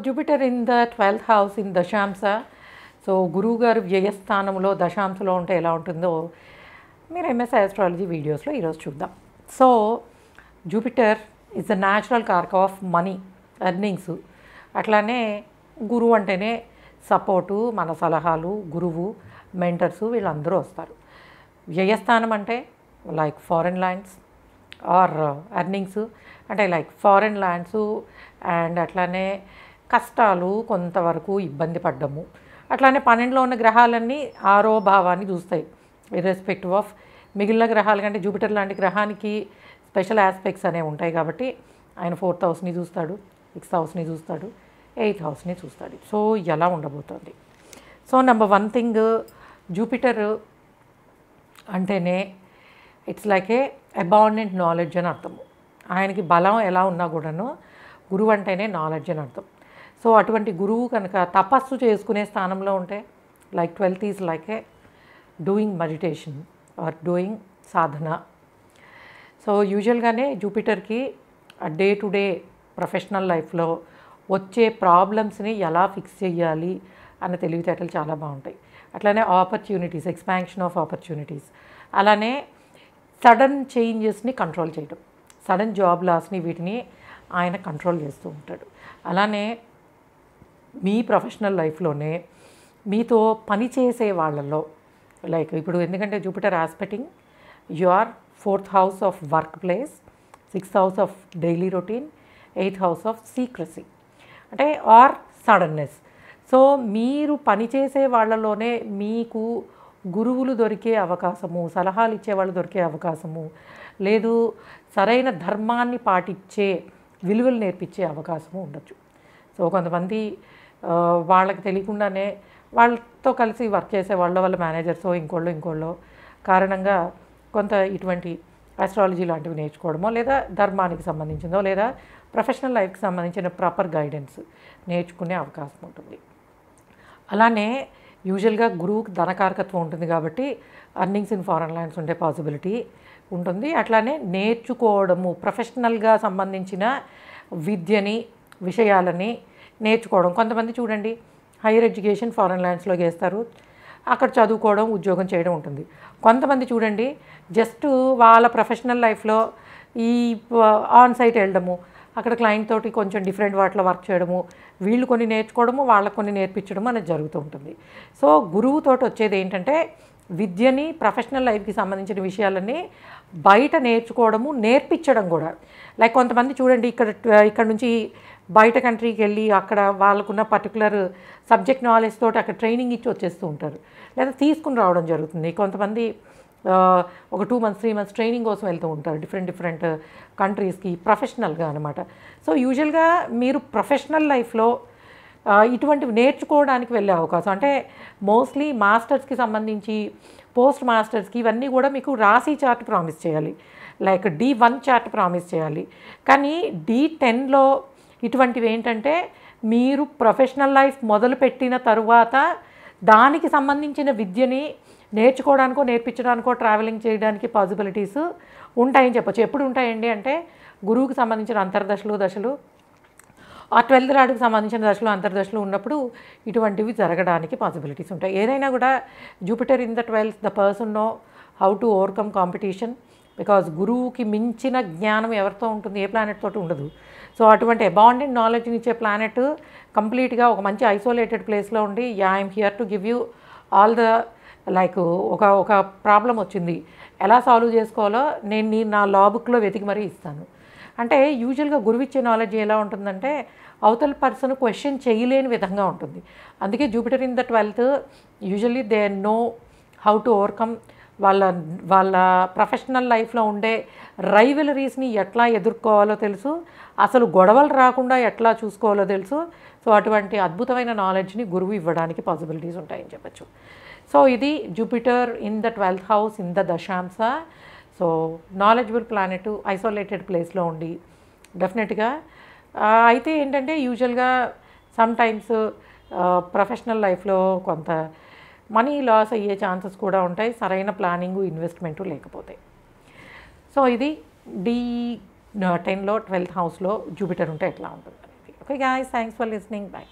Jupiter in the 12th house in దశాంశ. So గురువు గారు వ్యయస్థానంలో దశాంశలో ఉంటే ఎలా ఉంటుందో మీరు ఎంఎస్ ఆస్ట్రాలజీ వీడియోస్లో ఈరోజు చూద్దాం. So Jupiter is the natural cork of money, earnings. అట్లానే గురువు అంటేనే సపోర్టు, మన సలహాలు, గురువు, మెంటర్సు వీళ్ళందరూ వస్తారు. వ్యయస్థానం అంటే like foreign lands are earnings, అంటే లైక్ ఫారెన్ ల్యాండ్స్ అండ్ అట్లానే కష్టాలు, కొంతవరకు ఇబ్బంది పడ్డము. అట్లానే 12లో ఉన్న గ్రహాలన్నీ 6వ భావాన్ని చూస్తాయి. ఇర్రెస్పెక్టివ్ ఆఫ్ మిగిలిన గ్రహాల కంటే జూపిటర్ లాంటి గ్రహానికి స్పెషల్ ఆస్పెక్ట్స్ అనేవి ఉంటాయి కాబట్టి ఆయన 4th హౌస్ని చూస్తాడు, 6th హౌస్ని చూస్తాడు, 8th హౌస్ని చూస్తాడు. సో ఎలా ఉండబోతుంది? సో నెంబర్ 1 థింగ్, జూపిటర్ అంటేనే it's like A abundant knowledge అని అర్థము. ఆయనకి బలం ఎలా ఉన్నా కూడాను గురువు అంటేనే నాలెడ్జ్ అని అర్థం. సో అటువంటి గురువు కనుక తపస్సు చేసుకునే స్థానంలో ఉంటే like 12th is like a doing meditation or doing sadhana. So యూజువల్గానే జూపిటర్కి డే టు డే ప్రొఫెషనల్ లైఫ్లో వచ్చే ప్రాబ్లమ్స్ని ఎలా ఫిక్స్ చేయాలి అన్న తెలివితేటలు చాలా బాగుంటాయి. అట్లానే ఆపర్చునిటీస్, ఎక్స్పాన్షన్ ఆఫ్ ఆపర్చునిటీస్, అలానే సడన్ చేంజెస్ని కంట్రోల్ చేయడం, సడన్ జాబ్ లాస్ని వీటిని ఆయన కంట్రోల్ చేస్తూ ఉంటాడు. అలానే మీ ప్రొఫెషనల్ లైఫ్లోనే మీతో పనిచేసే వాళ్ళలో లైక్ ఇప్పుడు ఎందుకంటే Jupiter aspecting your 4th house of work place, 6th house of daily routine, 8th house of secrecy అంటే ఆర్ సడన్నెస్. సో మీరు పనిచేసే వాళ్ళలోనే మీకు గురువులు దొరికే అవకాశము, సలహాలు ఇచ్చేవాళ్ళు దొరికే అవకాశము, లేదు సరైన ధర్మాన్ని పాటించే విలువలు నేర్పించే అవకాశము ఉండొచ్చు. సో కొంతమంది వాళ్ళకి తెలియకుండానే వాళ్ళతో కలిసి వర్క్ చేసే వాళ్ళ మేనేజర్సో ఇంకోళ్ళో కారణంగా కొంత ఇటువంటి ఆస్ట్రాలజీ లాంటివి నేర్చుకోవడమో, లేదా ధర్మానికి సంబంధించిందో, లేదా ప్రొఫెషనల్ లైఫ్కి సంబంధించిన ప్రాపర్ గైడెన్స్ నేర్చుకునే అవకాశం ఉంటుంది. అలానే యూజువల్గా గురువుకి ధనకారకత్వం ఉంటుంది కాబట్టి అర్నింగ్స్ ఇన్ ఫారెన్ ల్యాండ్స్ ఉండే పాసిబిలిటీ ఉంటుంది. అట్లానే నేర్చుకోవడము, ప్రొఫెషనల్గా సంబంధించిన విద్యని, విషయాలని నేర్చుకోవడం. కొంతమంది చూడండి హైయర్ ఎడ్యుకేషన్ ఫారెన్ ల్యాండ్స్లో చేస్తారు, అక్కడ చదువుకోవడం, ఉద్యోగం చేయడం ఉంటుంది. కొంతమంది చూడండి జస్ట్ వాళ్ళ ప్రొఫెషనల్ లైఫ్లో ఈ ఆన్ సైట్ వెళ్ళడము, అక్కడ క్లయింట్ తోటి కొంచెం డిఫరెంట్ వాటిలో వర్క్ చేయడము, వీళ్ళు కొన్ని నేర్చుకోవడము, వాళ్ళకు కొన్ని నేర్పించడం అనేది జరుగుతూ ఉంటుంది. సో గురువుతోటి వచ్చేది ఏంటంటే విద్యని, ప్రొఫెషనల్ లైఫ్కి సంబంధించిన విషయాలన్నీ బయట నేర్చుకోవడము, నేర్పించడం కూడా. లైక్ కొంతమంది చూడండి ఇక్కడ నుంచి బయట కంట్రీకి వెళ్ళి అక్కడ వాళ్ళకున్న పర్టికులర్ సబ్జెక్ట్ నాలెడ్జ్ తోటి అక్కడ ట్రైనింగ్ ఇచ్చి వచ్చేస్తూ ఉంటారు, లేదా తీసుకుని రావడం జరుగుతుంది. కొంతమంది ఒక 2 months 3 months ట్రైనింగ్ కోసం వెళ్తూ ఉంటారు డిఫరెంట్ కంట్రీస్కి ప్రొఫెషనల్గా అనమాట. సో యూజువల్గా మీరు ప్రొఫెషనల్ లైఫ్లో ఇటువంటివి నేర్చుకోవడానికి వెళ్ళే అవకాశం, అంటే మోస్ట్లీ మాస్టర్స్కి సంబంధించి, పోస్ట్ మాస్టర్స్కి ఇవన్నీ కూడా మీకు రాశి చార్ట్ ప్రామిస్ చేయాలి, లైక్ D1 చార్ట్ ప్రామిస్ చేయాలి. కానీ D10లో ఇటువంటివి ఏంటంటే మీరు ప్రొఫెషనల్ లైఫ్ మొదలుపెట్టిన తరువాత దానికి సంబంధించిన విద్యని నేర్చుకోవడానికో, నేర్పించడానికో, ట్రావెలింగ్ చేయడానికి పాసిబిలిటీస్ ఉంటాయని చెప్పచ్చు. ఎప్పుడు ఉంటాయండి అంటే గురువుకి సంబంధించిన అంతర్దశలు, దశలు, ఆ 12th లాడ్కి సంబంధించిన దశలు, అంతర్దశలు ఉన్నప్పుడు ఇటువంటివి జరగడానికి పాసిబిలిటీస్ ఉంటాయి. ఏదైనా కూడా Jupiter in the 12th the person know how to overcome competition, because గురువుకి మించిన జ్ఞానం ఎవరితో ఉంటుంది, ఏ ప్లానెట్ తోటి ఉండదు. సో అటువంటి అబాండెంట్ నాలెడ్జ్ని ఇచ్చే ప్లానెట్ కంప్లీట్గా ఒక మంచి ఐసోలేటెడ్ ప్లేస్లో ఉండి I'm here to give you all the like ఒక ప్రాబ్లం వచ్చింది, ఎలా సాల్వ్ చేసుకోవాలో నేను నా లా బుక్లో వెతికి మరీ ఇస్తాను. అంటే యూజువల్గా గురువు ఇచ్చే నాలెడ్జ్ ఎలా ఉంటుందంటే అవతల పర్సన్ క్వశ్చన్ చేయలేని విధంగా ఉంటుంది. అందుకే Jupiter in the 12th usually they know how to overcome వాళ్ళ ప్రొఫెషనల్ లైఫ్లో ఉండే రైవలరీస్ని ఎట్లా ఎదుర్కోవాలో తెలుసు, అసలు గొడవలు రాకుండా ఎట్లా చూసుకోవాలో తెలుసు. సో అటువంటి అద్భుతమైన నాలెడ్జ్ని గురువు ఇవ్వడానికి పాసిబిలిటీస్ ఉంటాయని చెప్పచ్చు. సో ఇది Jupiter in the 12th house in the దశాంశ. సో నాలెడ్జబుల్ ప్లానెట్ ఐసోలేటెడ్ ప్లేస్లో ఉండి డెఫినెట్గా. అయితే ఏంటంటే యూజువల్గా సమ్టైమ్స్ ప్రొఫెషనల్ లైఫ్లో కొంత మనీ లాస్ అయ్యే ఛాన్సెస్ కూడా ఉంటాయి, సరైన ప్లానింగు, ఇన్వెస్ట్మెంటు లేకపోతే. సో ఇది D10లో 12th హౌస్లో జూపిటర్ ఉంటే ఎట్లా ఉంటుంది అనేది. Okay guys, thanks for listening. By.